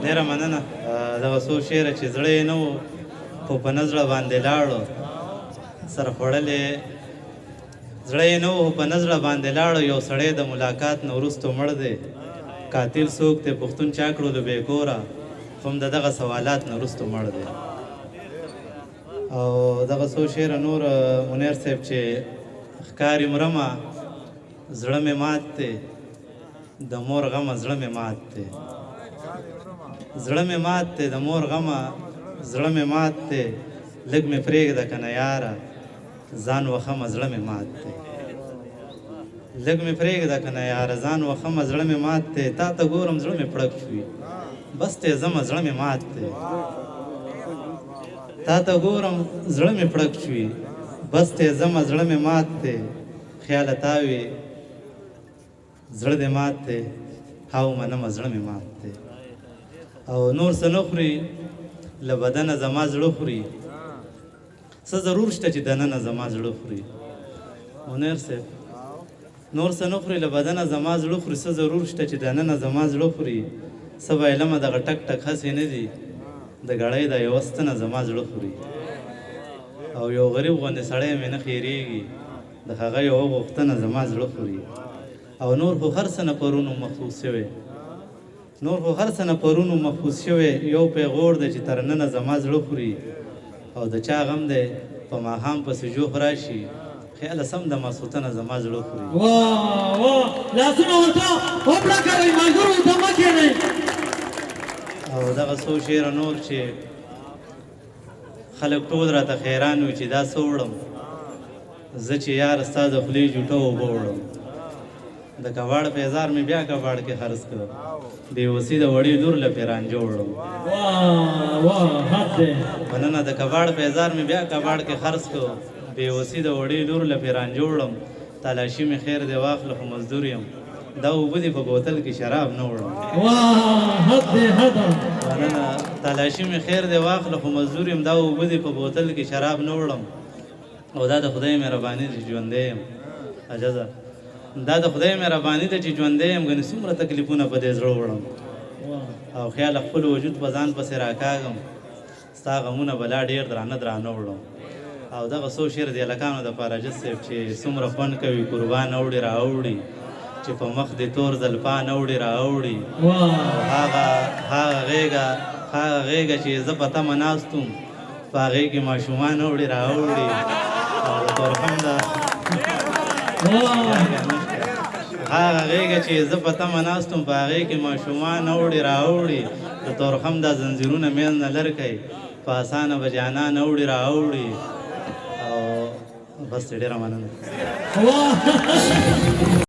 ډېره مننه. دغه څو شعره چې زړه یې نه و خو په نه زړه باندې لاړو، سره خوړلې زړه یې نه و خو په نه زړه باندې لاړو. یو سړی د ملاقات نه وروستو مړ دی، قاتل څوک دی پښتون چا کړلو بې کوره، خو هم د دغه سوالات نه وروستو مړ دی. او دغه څو شعره نور منیر صاحب چې ښکاري مرمه زړه مې مات دی، د مور غمه زړه مې مات دی، زړه مې مات دی د مور غمه زړه مې مات دی، لږ مې پرېږده که نه یاره ځان وخمه زړه مې مات دی، لږ مې پرېږده که نه یاره ځان وخمه زړه مې مات دی، تا ته ګورم زړه مې پړک شوي بس ته ځمه زړه مې مات دی، تا ته ګورم زړه مې پړک شوي بس ته ځمه زړه مې مات دی، خیاله تاوي زړه دې مات دی، هاو منمه زړه مې مات دی. او نور څه نه خوري له بدنه زما زړه خوري، څه ضرور شته چې دننه زما زړه خوري. منیر صاحب نور څه نه خوري له بدنه زما زړه خوري، څه ضرور شته چې دننه زما زړه خوري، څه بایلمه دغه ټک ټک هسې نه دي د ګړۍ دا یوه ستنه زما زړه خوري. او یو غریب غوندې سړی مې نه خیرېږي د هغه یوه غوښتنه زما زړه خوري. او نور خو هر څه نه پرونو محفوظ شوی، نور خو هر څه نه پرونو محفوظ شوی، یو پیغور دی چې تر ننه زما زړه خوري. او د چا غم دی په ماښام پسې جوخ راشي، خیاله سم د ماسوتنه زما زړه خوري. واه واه لاسونه ورته وپړکوئ ملګرو ورته مه کښېنئ. او دغه څو شعره نور چې خلک ټول راته حیران وي چې دا څه وړم، زه چې یار ستا د خولې جوټه اوبه وړم، د کباړ پیزار مې بیا کباړ کې خرڅ کړ، بېوسي د وړې لور له پیرانجه وړم. واه واه حد دی. مننه د کباړ پیزار مې بیا کباړ کې خرڅ کړ، بېوسي د وړې لور له پیرانجه وړم، تلاشي مې خیر دی واخله خو مزدور یم، دا اوبه دي په بوتل کې شراب نه وړم. واه حد دی حد. مننه تلاشي مې خیر دی واخله خو مزدور یم، دا اوبه دي په بوتل کې شراب نه وړم. او دا د خدای مهرباني چې ژوندی یم عجزه، دا د خدای مهرباني ده چې ژوندی یم، ګنې څومره تکلیفونه په دې زړه وړم. او خیال خپل وجود په ځان پسې راکاږم، ستا غمونه به لا ډېر درانه درانه وړم. او دغه څو شعر د هلکانو دپاره عجز صاحب چې څومره خوند کوي، قربان اوړي را اوړي چې په مخ دې تور زلفان اوړي را اوړي. هغه غېږه چې زه په تمه ناست وم په هغې کې ماشومان اوړي را اوړي. او د تورخم هغه غېږه چې زه په تمه ناست وم په هغې کې ماشومان اوړي را اوړي، د تورخم دا زنځیرونه میل نه لرکئ په اسانه به جانان اوړي را اوړي. او بس ډېره مننه.